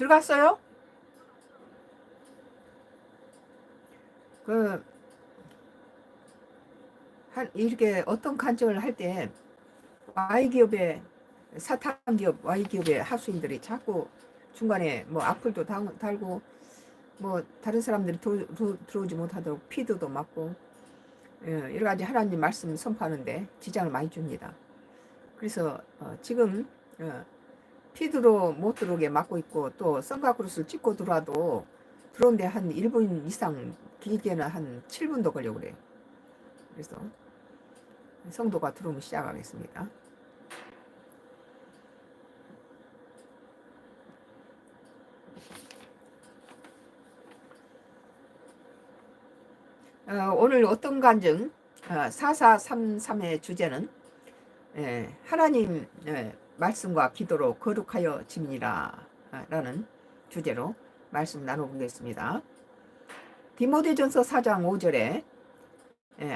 들어갔어요? 그, 이렇게 어떤 간증을 할 때 Y기업의 사탄기업 Y기업의 하수인들이 자꾸 중간에 뭐 악플도 달고 뭐 다른 사람들이 들어오지 못하도록 피드도 맞고 여러 가지 하나님 말씀 선포하는데 지장을 많이 줍니다. 그래서 지금 피드로 못 들어오게 막고 있고 또 선글라스를 찍고 들어와도 들어오는데 한 1분 이상 길게는 한 7분도 걸려 그래요. 그래서 성도가 들어오면 시작하겠습니다. 오늘 어떤 간증 4433의 주제는 하나님 말씀과 기도로 거룩하여 짐이라 라는 주제로 말씀 나눠보겠습니다. 디모데전서 4장 5절에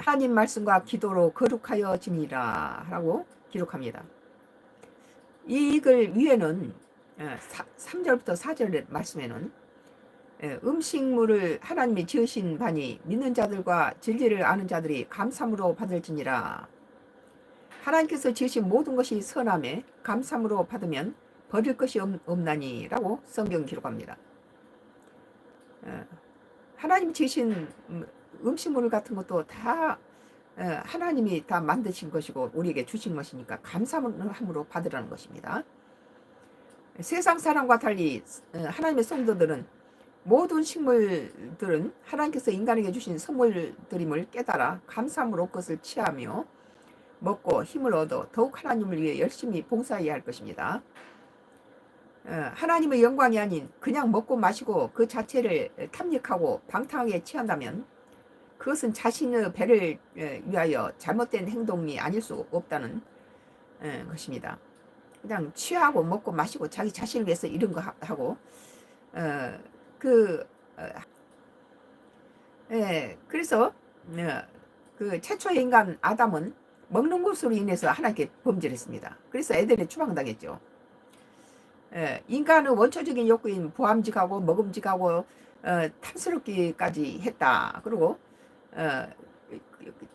하나님 말씀과 기도로 거룩하여 짐이라 라고 기록합니다. 이 글 위에는 3절부터 4절 말씀에는 음식물을 하나님이 지으신 바니 믿는 자들과 진리를 아는 자들이 감사함으로 받을지니라. 하나님께서 지으신 모든 것이 선함에 감사함으로 받으면 버릴 것이 없나니 라고 성경 기록합니다. 하나님 지으신 음식물 같은 것도 다 하나님이 다 만드신 것이고 우리에게 주신 것이니까 감사함으로 받으라는 것입니다. 세상 사람과 달리 하나님의 성도들은 모든 식물들은 하나님께서 인간에게 주신 선물들임을 깨달아 감사함으로 그것을 취하며 먹고 힘을 얻어 더욱 하나님을 위해 열심히 봉사해야 할 것입니다. 하나님의 영광이 아닌 그냥 먹고 마시고 그 자체를 탐닉하고 방탕하게 취한다면 그것은 자신의 배를 위하여 잘못된 행동이 아닐 수 없다는 것입니다. 그냥 취하고 먹고 마시고 자기 자신을 위해서 이런 거 하고 그래서 그 최초의 인간 아담은 먹는 것으로 인해서 하나님께 범죄했습니다. 그래서 에덴에 추방당했죠. 인간의 원초적인 욕구인 보암직하고 먹음직하고 탐스럽기까지 했다. 그리고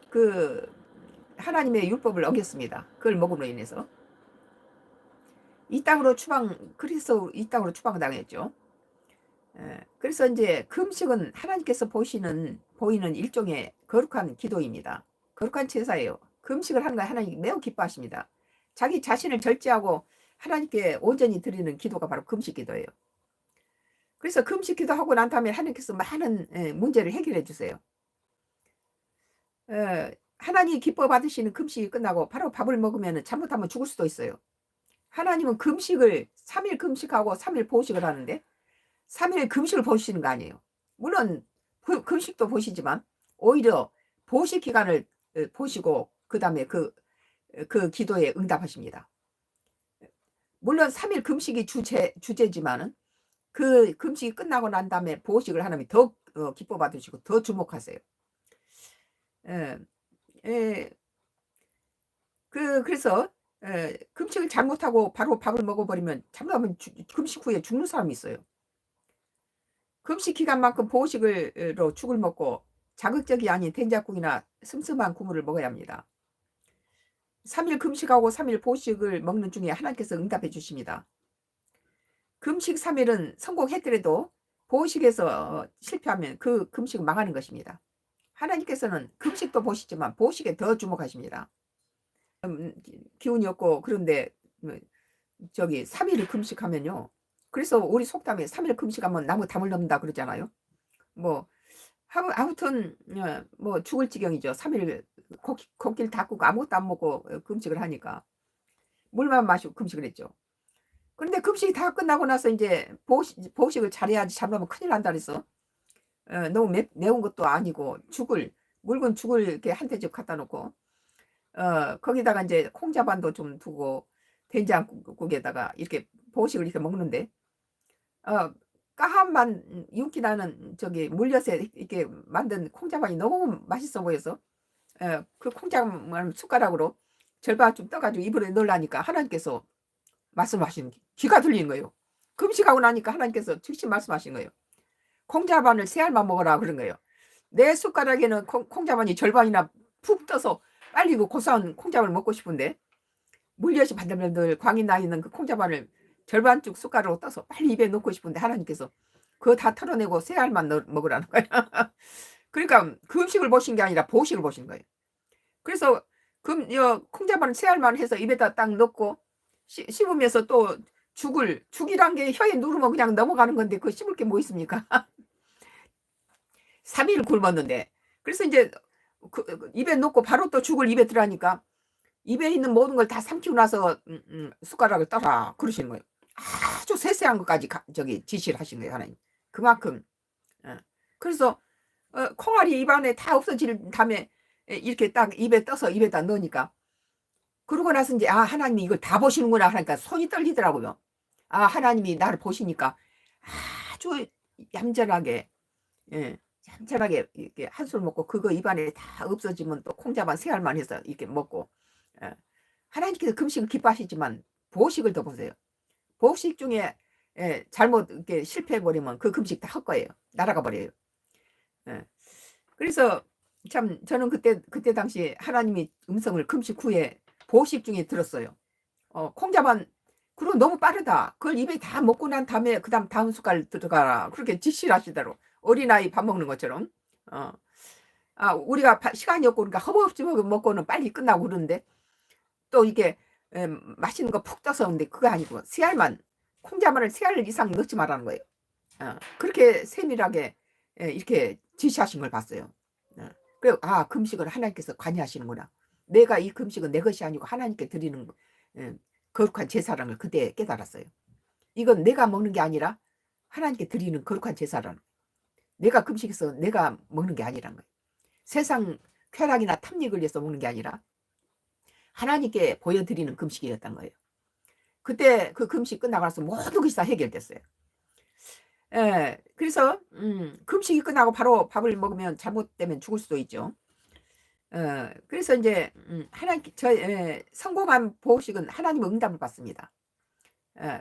그 하나님의 율법을 어겼습니다. 그걸 먹음으로 인해서 그래서 이 땅으로 추방당했죠. 그래서 이제 금식은 하나님께서 보이는 일종의 거룩한 기도입니다. 거룩한 제사예요. 금식을 하는 거 하나님 매우 기뻐하십니다. 자기 자신을 절제하고 하나님께 온전히 드리는 기도가 바로 금식 기도예요. 그래서 금식 기도하고 난 다음에 하나님께서 많은 문제를 해결해 주세요. 하나님이 기뻐 받으시는 금식이 끝나고 바로 밥을 먹으면 잘못하면 죽을 수도 있어요. 하나님은 금식을 3일 금식하고 3일 보식을 하는데 3일 금식을 보시는 거 아니에요. 물론 금식도 보시지만 오히려 보식 기간을 보시고 그 다음에 그 기도에 응답하십니다. 물론 3일 금식이 주제지만은 그 금식이 끝나고 난 다음에 보식을 하나님이 더 기뻐 받으시고 더 주목하세요. 그래서 금식을 잘못하고 바로 밥을 먹어버리면 잘못하면 금식 후에 죽는 사람이 있어요. 금식 기간만큼 보식으로 죽을 먹고 자극적이 아닌 된장국이나 슴슴한 국물을 먹어야 합니다. 3일 금식하고 3일 보식을 먹는 중에 하나님께서 응답해 주십니다. 금식 3일은 성공했더라도 보식에서 실패하면 그 금식은 망하는 것입니다. 하나님께서는 금식도 보시지만 보식에 더 주목하십니다. 기운이 없고 그런데 3일을 금식하면요. 그래서 우리 속담에 3일 금식하면 나무 담을 넘는다 그러잖아요. 뭐 아무튼 뭐 죽을 지경이죠. 3일 걷길 닦고 아무것도 안 먹고 금식을 하니까 물만 마시고 금식을 했죠. 그런데 금식이 다 끝나고 나서 이제 보식을 잘해야지 잘못하면 큰일 난다 그래서 너무 매운 것도 아니고 묽은 죽을 이렇게 한 대접 갖다 놓고 거기다가 이제 콩자반도 좀 두고 된장국에다가 이렇게 보식을 이렇게 먹는데 까한만 윤기 나는 물엿에 이렇게 만든 콩자반이 너무 맛있어 보여서 그 콩자반 숟가락으로 절반 좀 떠가지고 입으로 넣으려니까 하나님께서 말씀하시는 귀가 들리는 거예요. 금식하고 나니까 하나님께서 즉시 말씀하신 거예요. 콩자반을 3알만 먹어라 그런 거예요. 내 숟가락에는 콩자반이 절반이나 푹 떠서 빨리 그 고소한 콩자반을 먹고 싶은데 물엿이 반들반들 광이 나 있는 그 콩자반을 절반쪽 숟가락으로 떠서 빨리 입에 넣고 싶은데 하나님께서 그거 다 털어내고 3알만 먹으라는 거예요. 그러니까 그 음식을 보신 게 아니라 보식을 보신 거예요. 그래서 콩자반을 3알만 해서 입에다 딱 넣고 씹으면서 또 죽이란 게 혀에 누르면 그냥 넘어가는 건데 그거 씹을 게 뭐 있습니까? 3일 굶었는데. 그래서 이제 입에 넣고 바로 또 죽을 입에 들어가니까 입에 있는 모든 걸 다 삼키고 나서 숟가락을 떠라 그러시는 거예요. 아주 세세한 것까지 지시를 하신 거예요, 하나님. 그만큼. 그래서 콩알이 입안에 다 없어질 다음에 이렇게 딱 입에 떠서 입에다 넣으니까 그러고 나서 이제 하나님이 이걸 다 보시는구나 하니까 손이 떨리더라고요. 하나님이 나를 보시니까 아주 얌전하게 얌전하게 이렇게 한술 먹고 그거 입안에 다 없어지면 또 콩자반 3알만 해서 이렇게 먹고 하나님께서 금식을 기뻐하시지만 보식을 더 보세요. 보식 중에 잘못 이렇게 실패해버리면 그 금식 다 헛거예요. 날아가 버려요. 그래서 참 저는 그때 당시 하나님이 음성을 금식 후에 보식 중에 들었어요. 콩자반 그리고 너무 빠르다. 그걸 입에 다 먹고 난 다음에 그다음 다음 숟갈 들어가라. 그렇게 지시를 하시더라고. 어린아이 밥 먹는 것처럼. 우리가 시간이 없고 그러니까 허벅지 먹고는 빨리 끝나고 그러는데 또 이게 맛있는 거 푹 떠서 근데 그거 아니고 3알만 콩자반을 3알 이상 넣지 말라는 거예요. 그렇게 세밀하게 이렇게 지시하신 걸 봤어요. 그리고 금식을 하나님께서 관여하시는구나. 내가 이 금식은 내 것이 아니고 하나님께 드리는 거룩한 제사라는 걸 그때 깨달았어요. 이건 내가 먹는 게 아니라 하나님께 드리는 거룩한 제사라는 거예요. 내가 금식해서 내가 먹는 게 아니라는 거예요. 세상 쾌락이나 탐닉을 위해서 먹는 게 아니라 하나님께 보여드리는 금식이었던 거예요. 그때 그 금식 끝나고 나서 모든 것이 다 해결됐어요. 그래서 금식이 끝나고 바로 밥을 먹으면 잘못되면 죽을 수도 있죠. 그래서 이제 성공한 보호식은 하나님의 응답을 받습니다.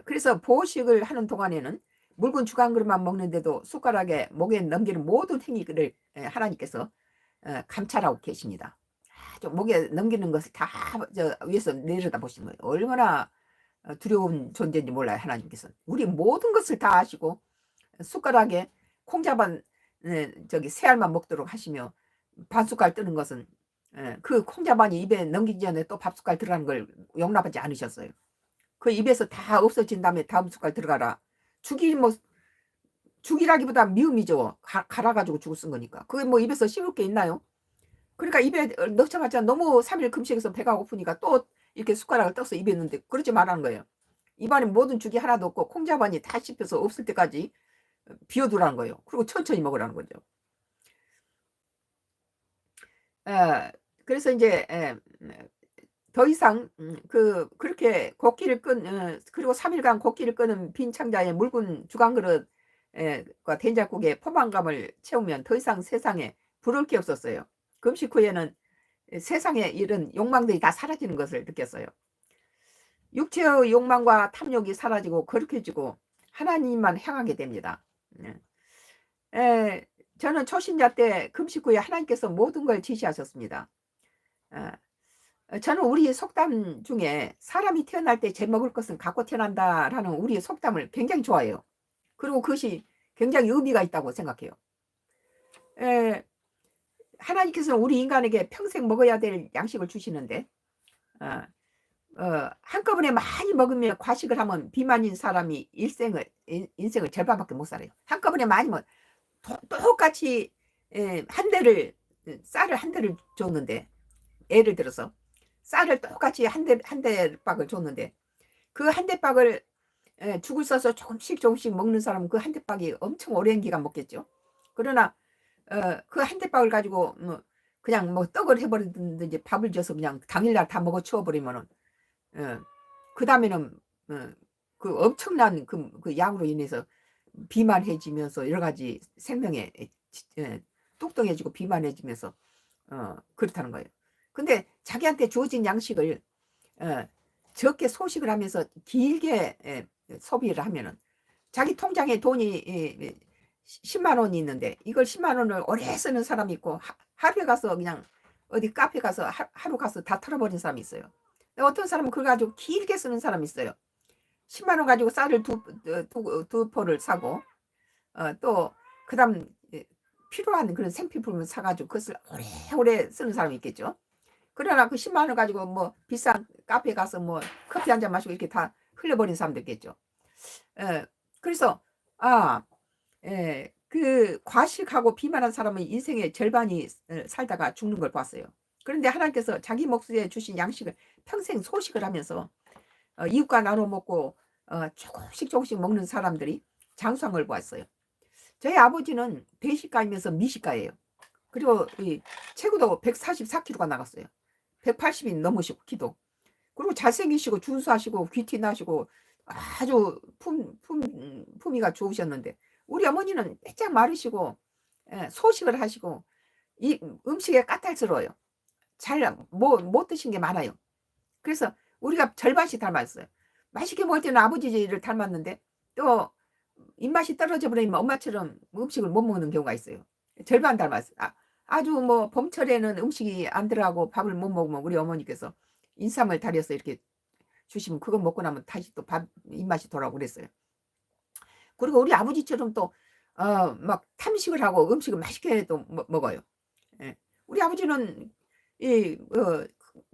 그래서 보호식을 하는 동안에는 묽은 죽 한 그릇만 먹는데도 숟가락에 목에 넘기는 모든 행위를 하나님께서 감찰하고 계십니다. 목에 넘기는 것을 다 위에서 내려다 보시는 거예요. 얼마나 두려운 존재인지 몰라요. 하나님께서 우리 모든 것을 다 아시고 숟가락에 콩자반 3알만 먹도록 하시며 반숟갈 뜨는 것은 그 콩자반이 입에 넘기기 전에 또 밥숟갈 들어가는 걸 용납하지 않으셨어요. 그 입에서 다 없어진 다음에 다음 숟갈 들어가라. 죽이라기보다 미음이죠. 갈아가지고 죽을 쓴 거니까. 그게 뭐 입에서 씹을 게 있나요? 그러니까 입에 넣자마자 너무 3일 금식해서 배가 고프니까 또 이렇게 숟가락을 떠서 입에 넣는데 그러지 말라는 거예요. 입안에 모든 죽이 하나도 없고 콩자반이 다 씹혀서 없을 때까지 비워두라는 거예요. 그리고 천천히 먹으라는 거죠. 그래서 이제 더 이상 그렇게 그리고 3일간 곡기를 끄는 빈 창자에 묽은 죽 한 그릇과 된장국에 포만감을 채우면 더 이상 세상에 부러울 게 없었어요. 금식 후에는 세상에 이런 욕망들이 다 사라지는 것을 느꼈어요. 육체의 욕망과 탐욕이 사라지고 거룩해지고 하나님만 향하게 됩니다. 저는 초신자 때 금식 후에 하나님께서 모든 걸 지시하셨습니다. 저는 우리 속담 중에 사람이 태어날 때 제 먹을 것은 갖고 태어난다라는 우리의 속담을 굉장히 좋아해요. 그리고 그것이 굉장히 의미가 있다고 생각해요. 하나님께서는 우리 인간에게 평생 먹어야 될 양식을 주시는데 한꺼번에 많이 먹으면 과식을 하면 비만인 사람이 인생을 절반밖에 못 살아요. 한꺼번에 많이 먹 똑같이 쌀을 한 대를 줬는데 예를 들어서 쌀을 똑같이 한 대박을 줬는데 그 한 대박을 죽을 써서 조금씩 먹는 사람은 그 한 대박이 엄청 오랜 기간 먹겠죠. 그러나 그 한 대박을 가지고 그냥 뭐 떡을 해버리든지 밥을 줘서 그냥 당일날 다 먹어 치워버리면은 그 다음에는 그 엄청난 그 양으로 인해서 비만해지면서 여러 가지 생명에 뚱뚱해지고 비만해지면서 그렇다는 거예요. 근데 자기한테 주어진 양식을 적게 소식을 하면서 길게 소비를 하면은 자기 통장에 돈이 10만 원이 있는데 이걸 10만 원을 오래 쓰는 사람이 있고 하루에 가서 그냥 어디 카페 가서 하루 가서 다 털어버린 사람이 있어요. 어떤 사람은 그걸 가지고 길게 쓰는 사람이 있어요. 10만 원 가지고 쌀을 두 포를 사고 또 그다음 필요한 그런 생필품을 사가지고 그것을 오래오래 쓰는 사람이 있겠죠. 그러나 그 10만 원 가지고 뭐 비싼 카페 가서 뭐 커피 한 잔 마시고 이렇게 다 흘려버린 사람도 있겠죠. 그래서 아, 그 과식하고 비만한 사람은 인생의 절반이 살다가 죽는 걸 봤어요. 그런데 하나님께서 자기 몫에 주신 양식을 평생 소식을 하면서 이웃과 나눠 먹고 조금씩 조금씩 먹는 사람들이 장수한 걸 보았어요. 저희 아버지는 대식가이면서 미식가예요. 그리고 최고도 144kg가 나갔어요. 180이 넘으시고 키도. 그리고 잘생기시고 준수하시고 귀티 나시고 아주 품위가 좋으셨는데 우리 어머니는 빼짝 마르시고 소식을 하시고 이 음식에 까탈스러워요. 잘 못 드신 게 많아요. 그래서 우리가 절반씩 닮았어요. 맛있게 먹을 때는 아버지를 닮았는데 또 입맛이 떨어져 버리면 엄마처럼 음식을 못 먹는 경우가 있어요. 절반 닮았어요. 아주 뭐 봄철에는 음식이 안 들어가고 밥을 못 먹으면 우리 어머니께서 인삼을 달여서 이렇게 주시면 그거 먹고 나면 다시 또 밥 입맛이 돌아오고 그랬어요. 그리고 우리 아버지처럼 또 막 탐식을 하고 음식을 맛있게 또 먹어요. 예. 우리 아버지는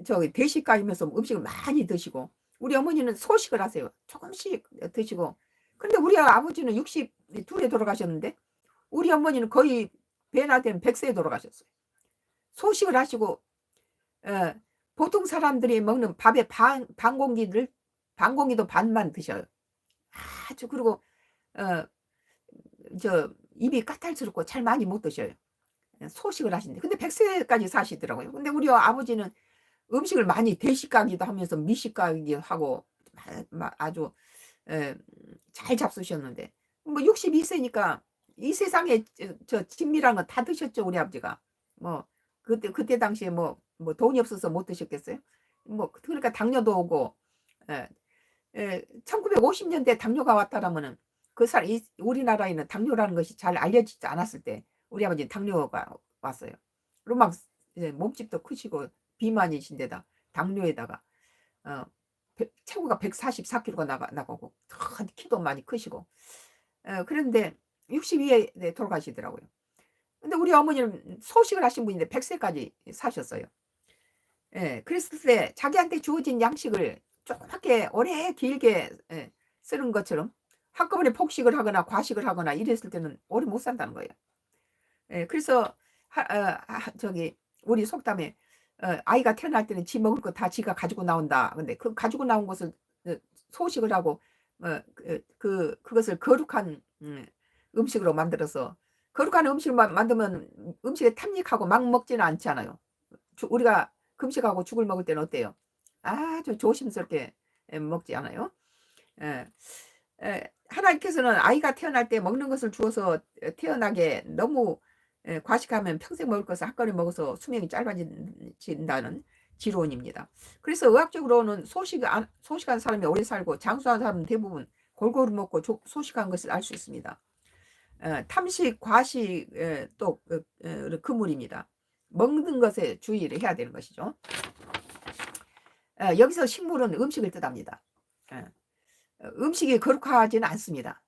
저기 대식가이면서 음식을 많이 드시고 우리 어머니는 소식을 하세요. 조금씩 드시고. 근데 우리 아버지는 62에 돌아가셨는데 우리 어머니는 거의 배나 된 100세에 돌아가셨어요. 소식을 하시고 보통 사람들이 먹는 밥의 반 공기도 반만 드셔요. 아주 그리고 어, 입이 까탈스럽고 잘 많이 못 드셔요. 소식을 하시는데 근데 100세까지 사시더라고요. 근데 우리 아버지는 음식을 많이 대식가기도 하면서 미식가기도 하고 아주 잘 잡수셨는데 뭐 62세니까 이 세상에 저 진미란 건 다 드셨죠 우리 아버지가. 뭐 그때 당시에 뭐 돈이 없어서 못 드셨겠어요. 뭐 그러니까 당뇨도 오고 1950년대 당뇨가 왔다라면은 우리나라에는 당뇨라는 것이 잘 알려지지 않았을 때 우리 아버지 당뇨가 왔어요. 그리고 막 이제 몸집도 크시고 비만이신데다 당뇨에다가 최고가 144kg가 나가고 키도 많이 크시고 그런데 62에 돌아가시더라고요. 근데 우리 어머니는 소식을 하신 분인데 100세까지 사셨어요. 그랬을 때 자기한테 주어진 양식을 조그맣게 오래 길게 쓰는 것처럼 한꺼번에 폭식을 하거나 과식을 하거나 이랬을 때는 오래 못 산다는 거예요. 그래서 저기 우리 속담에 아이가 태어날 때는 지 먹을 거 다 지가 가지고 나온다. 근데 그 가지고 나온 것을 소식을 하고 그것을 거룩한 음식으로 만들어서 거룩한 음식을 만들면 음식에 탐닉하고 막 먹지는 않잖아요. 우리가 금식하고 죽을 먹을 때는 어때요? 아주 조심스럽게 먹지 않아요? 예. 하나님께서는 아이가 태어날 때 먹는 것을 주어서 태어나게 너무 과식하면 평생 먹을 것을 한 번에 먹어서 수명이 짧아진다는 지론입니다. 그래서 의학적으로는 소식한 사람이 오래 살고 장수한 사람은 대부분 골고루 먹고 소식한 것을 알 수 있습니다. 탐식, 과식 또 그물입니다. 먹는 것에 주의를 해야 되는 것이죠. 여기서 식물은 음식을 뜻합니다. 음식이 거룩하지는 않습니다.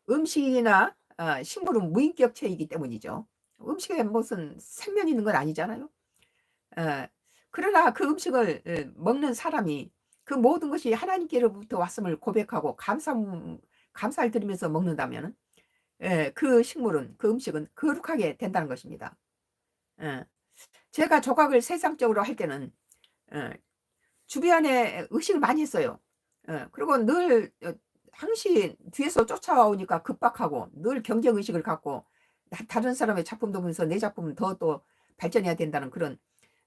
음식이나 식물은 무인격체이기 때문이죠. 음식에 무슨 생명이 있는 건 아니잖아요. 그러나 그 음식을 먹는 사람이 그 모든 것이 하나님께로부터 왔음을 고백하고 감사를 드리면서 먹는다면 그 음식은 거룩하게 된다는 것입니다. 제가 조각을 세상적으로 할 때는 주변에 의식을 많이 했어요. 그리고 늘 항시 뒤에서 쫓아오니까 급박하고 늘 경쟁의식을 갖고 다른 사람의 작품도 보면서 내 작품은 더 또 발전해야 된다는 그런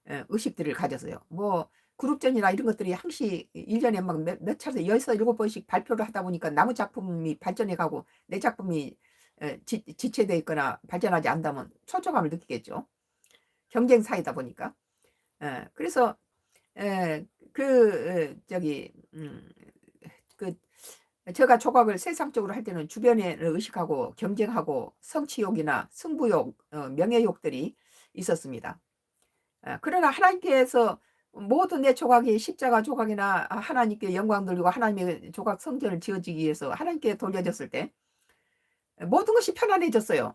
의식들을 가졌어요. 뭐 그룹전이나 이런 것들이 항시 1년에 막 몇 차례 6-7번씩 발표를 하다 보니까 남의 작품이 발전해 가고 내 작품이 지체되어 있거나 발전하지 않다면 초조감을 느끼겠죠. 경쟁 사이다 보니까. 그래서 저기 그 제가 조각을 세상적으로 할 때는 주변에 의식하고 경쟁하고 성취욕이나 승부욕, 명예욕들이 있었습니다. 그러나 하나님께서 모든 내 조각이 십자가 조각이나 하나님께 영광 돌리고 하나님의 조각 성전을 지어지기 위해서 하나님께 돌려졌을 때 모든 것이 편안해졌어요.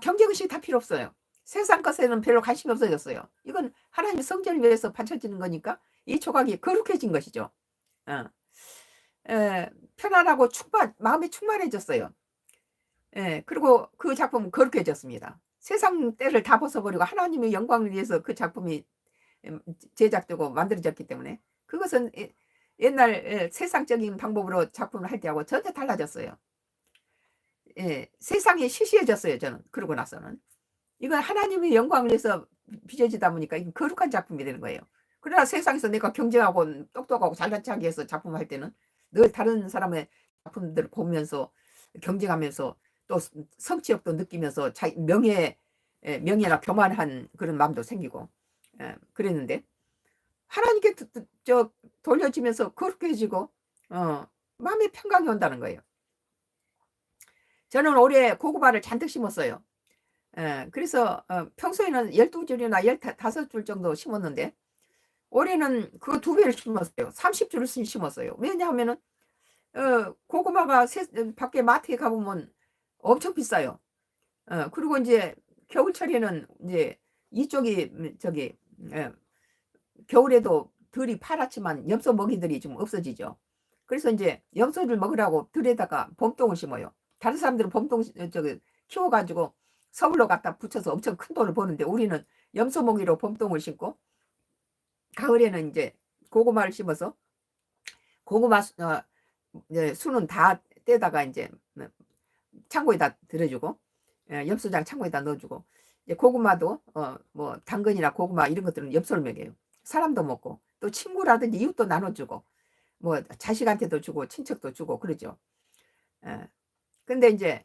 경쟁의식이 다 필요 없어요. 세상 것에는 별로 관심이 없어졌어요. 이건 하나님의 성전을 위해서 바쳐지는 거니까 이 조각이 거룩해진 것이죠. 어. 편안하고 마음이 충만해졌어요. 그리고 그 작품은 거룩해졌습니다. 세상 때를 다 벗어버리고 하나님의 영광을 위해서 그 작품이 제작되고 만들어졌기 때문에 그것은 옛날 세상적인 방법으로 작품을 할 때하고 전혀 달라졌어요. 세상이 시시해졌어요. 저는 그러고 나서는 이건 하나님의 영광을 위해서 빚어지다 보니까 이건 거룩한 작품이 되는 거예요. 그러나 세상에서 내가 경쟁하고 똑똑하고 잘난 척하기 위해서 작품을 할 때는 늘 다른 사람의 작품들을 보면서 경쟁하면서 또 성취욕도 느끼면서 자기 명예나 교만한 그런 마음도 생기고 그랬는데 하나님께 돌려지면서 거룩해지고 마음의 평강이 온다는 거예요. 저는 올해 고구마를 잔뜩 심었어요. 그래서 평소에는 12줄이나 15줄 정도 심었는데 올해는 그거 2배를 심었어요. 30줄을 심었어요. 왜냐하면은 고구마가 밖에 마트에 가보면 엄청 비싸요. 그리고 이제 겨울철에는 이제 이쪽이 저기 겨울에도 들이 파랗지만 염소 먹이들이 좀 없어지죠. 그래서 이제 염소를 먹으라고 들에다가 봄동을 심어요. 다른 사람들은 봄동 저기 키워가지고 서울로 갖다 붙여서 엄청 큰 돈을 버는데 우리는 염소 먹이로 봄동을 심고 가을에는 이제 고구마를 심어서 고구마 수는 다 떼다가 이제 창고에다 들여주고 엽수장 창고에다 넣어주고 이제 고구마도 뭐 당근이나 고구마 이런 것들은 엽서를 먹여요. 사람도 먹고 또 친구라든지 이웃도 나눠주고 뭐 자식한테도 주고 친척도 주고 그러죠. 근데 이제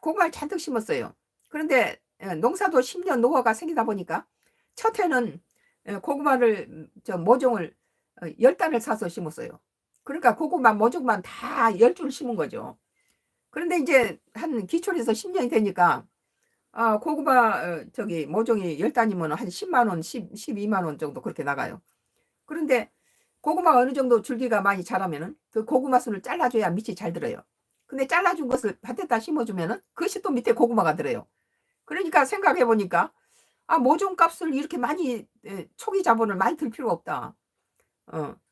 고구마를 잔뜩 심었어요. 그런데 농사도 10년 노화가 생기다 보니까 첫 해는 고구마를 모종을 10단을 사서 심었어요. 그러니까 고구마 모종만 다 10줄 심은 거죠. 그런데 이제 한 기초에서 10년이 되니까 고구마 저기 모종이 10단이면 한 10만 원, 12만 원 정도 그렇게 나가요. 그런데 고구마가 어느 정도 줄기가 많이 자라면은 그 고구마 순을 잘라줘야 밑이 잘 들어요. 근데 잘라준 것을 밭에다 심어주면은 그것이 또 밑에 고구마가 들어요. 그러니까 생각해 보니까 모종 값을 이렇게 많이 초기 자본을 많이 들 필요가 없다.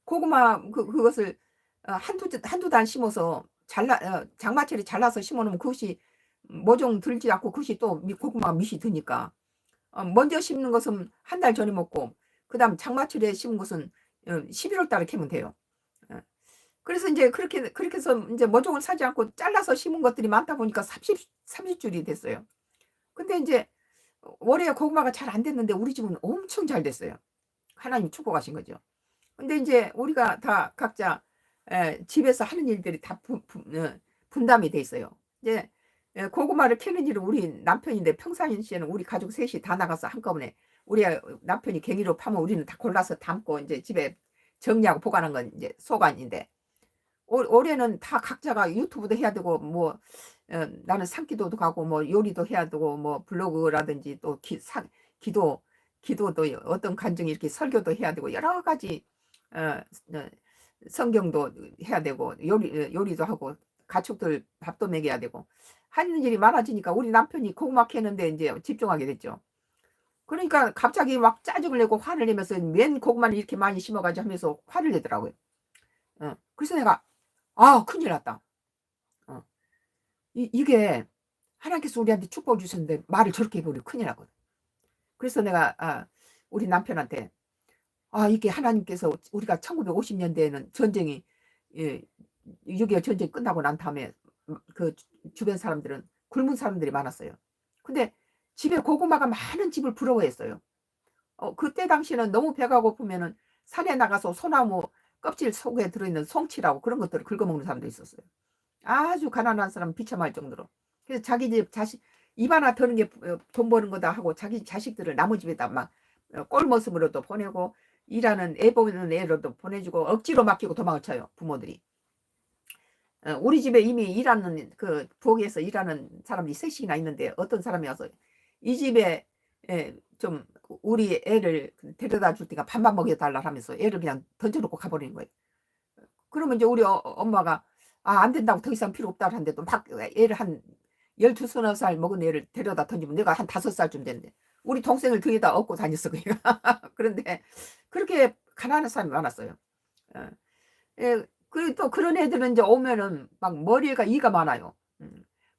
고구마 그것을 한두 단 심어서 장마철에 잘라서 심어놓으면 그것이 모종 들지 않고 그것이 또 고구마가 밑이 드니까 먼저 심는 것은 한 달 전에 먹고 그 다음 장마철에 심은 것은 11월 달에 캐면 돼요. 그래서 이제 그렇게 해서 이제 모종을 사지 않고 잘라서 심은 것들이 많다 보니까 30줄이 됐어요. 근데 이제 올해 고구마가 잘 안 됐는데 우리 집은 엄청 잘 됐어요. 하나님 축복하신 거죠. 근데 이제 우리가 다 각자 집에서 하는 일들이 다 분담이 돼 있어요. 이제 고구마를 캐는 일은 우리 남편인데 평상시에는 우리 가족 셋이 다 나가서 한꺼번에 우리 남편이 갱이로 파면 우리는 다 골라서 담고 이제 집에 정리하고 보관한 건 이제 소관인데 올해는 다 각자가 유튜브도 해야 되고 뭐 나는 산기도도 가고 뭐 요리도 해야 되고 뭐 블로그라든지 또 기도도 어떤 간증이 이렇게 설교도 해야 되고 여러 가지 성경도 해야 되고 요리도 하고 가축들 밥도 먹여야 되고 하는 일이 많아지니까 우리 남편이 고구마 캐는데 이제 집중하게 됐죠. 그러니까 갑자기 막 짜증을 내고 화를 내면서 맨 고구마를 이렇게 많이 심어가지고 하면서 화를 내더라고요. 그래서 내가 큰일 났다. 이게 하나님께서 우리한테 축복을 주셨는데 말을 저렇게 해버리면 큰일 나거든. 그래서 내가 우리 남편한테 이게 하나님께서 우리가 1950년대에는 전쟁이 6.25 전쟁 끝나고 난 다음에 그 주변 사람들은 굶은 사람들이 많았어요. 근데 집에 고구마가 많은 집을 부러워했어요. 그때 당시는 너무 배가 고프면은 산에 나가서 소나무 껍질 속에 들어있는 송치라고 그런 것들을 긁어먹는 사람도 있었어요. 아주 가난한 사람 비참할 정도로. 그래서 자기 집 입 하나 터는 게 돈 버는 거다 하고 자기 자식들을 남의 집에다 막 꼴모습으로도 보내고 일하는 애 보는 애로도 보내주고 억지로 맡기고 도망을 쳐요 부모들이. 우리 집에 이미 일하는 그 부엌에서 일하는 사람이 셋이나 있는데 어떤 사람이 와서 이 집에 좀 우리 애를 데려다 줄 때가 밥만 먹여달라 하면서 애를 그냥 던져놓고 가버리는 거예요. 그러면 이제 우리 엄마가 안 된다고 더 이상 필요 없다고 하는데도 막 애를 한 12, 서너 살 먹은 애를 데려다 던지면 내가 한 5살쯤 됐는데 우리 동생을 등에다 업고 다녔어 그냥. 그런데 그렇게 가난한 사람이 많았어요. 어. 그리고 또 그런 애들은 이제 오면은 막 머리가 이가 많아요.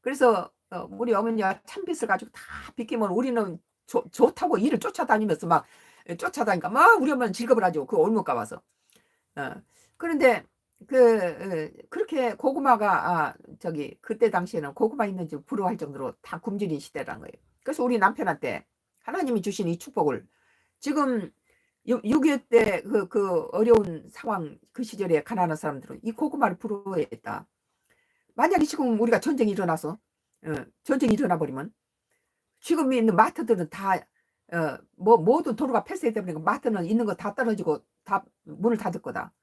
그래서 우리 어머니가 찬빚을 가지고 다 빚기면 우리는 좋다고 일을 쫓아다니면서 막 쫓아다니까 막 우리 엄마는 즐겁을 하죠. 그 올무가 와서. 어. 그런데 그렇게 고구마가 저기 그때 당시에는 고구마 있는지 부러워할 정도로 다 굶주린 시대란 거예요. 그래서 우리 남편한테 하나님이 주신 이 축복을 지금 6.25 때 그 어려운 상황 그 시절에 가난한 사람들은 이 고구마를 부러워했다. 만약에 지금 우리가 전쟁이 일어나서 전쟁이 일어나 버리면 지금 있는 마트들은 다 모든 도로가 폐쇄되어 버리고 마트는 있는 거 다 떨어지고 다 문을 닫을 거다.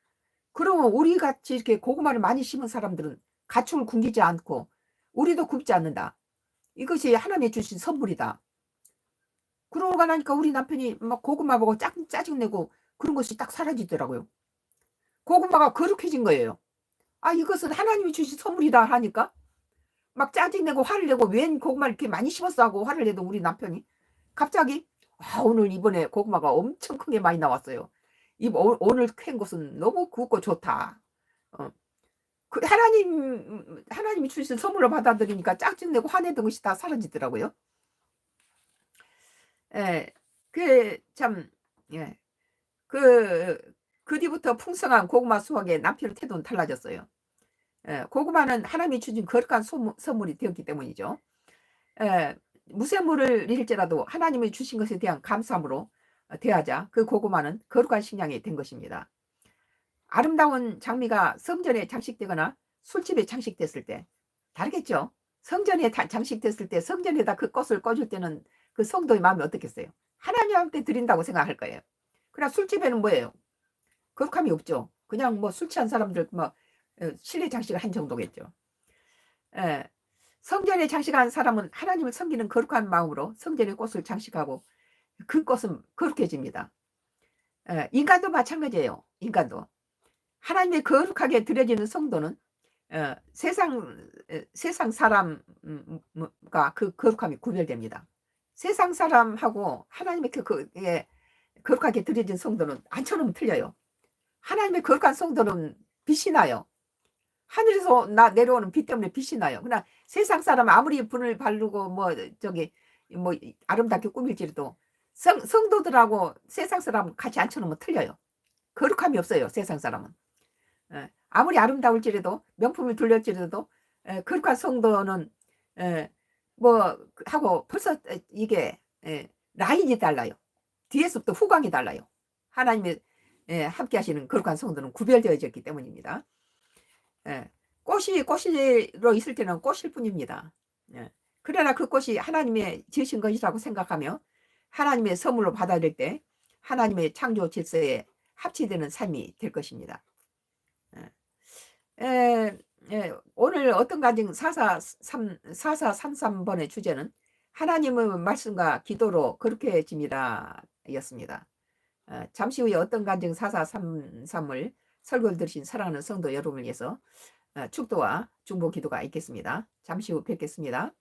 그러면 우리 같이 이렇게 고구마를 많이 심은 사람들은 가축을 굶기지 않고 우리도 굶지 않는다. 이것이 하나님이 주신 선물이다. 그러고 나니까 우리 남편이 막 고구마 보고 짜증내고 그런 것이 딱 사라지더라고요. 고구마가 거룩해진 거예요. 이것은 하나님이 주신 선물이다 하니까 막 짜증내고 화를 내고 웬 고구마를 이렇게 많이 심었어 하고 화를 내도 우리 남편이 갑자기 오늘 이번에 고구마가 엄청 큰 게 많이 나왔어요. 오늘 캔 것은 너무 굵고 좋다. 어. 하나님이 주신 선물로 받아들이니까 짜증내고 화내던 것이 다 사라지더라고요. 예, 참, 예. 그 뒤부터 풍성한 고구마 수확에 남편의 태도는 달라졌어요. 고구마는 하나님이 주신 거룩한 선물이 되었기 때문이죠. 무생물을 일지라도 하나님이 주신 것에 대한 감사함으로 대하자. 그 고구마는 거룩한 식량이 된 것입니다. 아름다운 장미가 성전에 장식되거나 술집에 장식됐을 때 다르겠죠. 성전에 장식됐을 때 성전에다 그 꽃을 꽂을 때는 그 성도의 마음이 어떻겠어요? 하나님한테 드린다고 생각할 거예요. 그러나 술집에는 뭐예요? 거룩함이 없죠. 그냥 뭐 술 취한 사람들 뭐 실내 장식을 한 정도겠죠. 예. 성전에 장식한 사람은 하나님을 섬기는 거룩한 마음으로 성전의 꽃을 장식하고 그 꽃은 거룩해집니다. 인간도 마찬가지예요. 인간도 하나님의 거룩하게 드려지는 성도는 세상 사람과 그 거룩함이 구별됩니다. 세상 사람하고 하나님의 거룩하게 드려진 성도는 안처럼 틀려요. 하나님의 거룩한 성도는 빛이 나요. 하늘에서 내려오는 빛 때문에 빛이 나요. 그러나 세상 사람 아무리 분을 바르고 뭐 아름답게 꾸밀지라도 성도들하고 세상 사람 같이 앉혀놓으면 틀려요. 거룩함이 없어요. 세상 사람은. 아무리 아름다울지라도 명품을 둘렸지라도 거룩한 성도는 뭐 하고 벌써 이게 라인이 달라요. 뒤에서부터 후광이 달라요. 하나님이 함께 하시는 거룩한 성도는 구별되어졌기 때문입니다. 꽃으로 있을 때는 꽃일 뿐입니다. 그러나 그 꽃이 하나님의 지으신 것이라고 생각하며 하나님의 선물로 받아들일 때 하나님의 창조 질서에 합치되는 삶이 될 것입니다. 오늘 어떤 간증 4433번의 주제는 하나님의 말씀과 기도로 거룩해짐이라 였습니다. 잠시 후에 어떤 간증 4433을 설교를 들으신 사랑하는 성도 여러분을 위해서 축도와 중보 기도가 있겠습니다. 잠시 후 뵙겠습니다.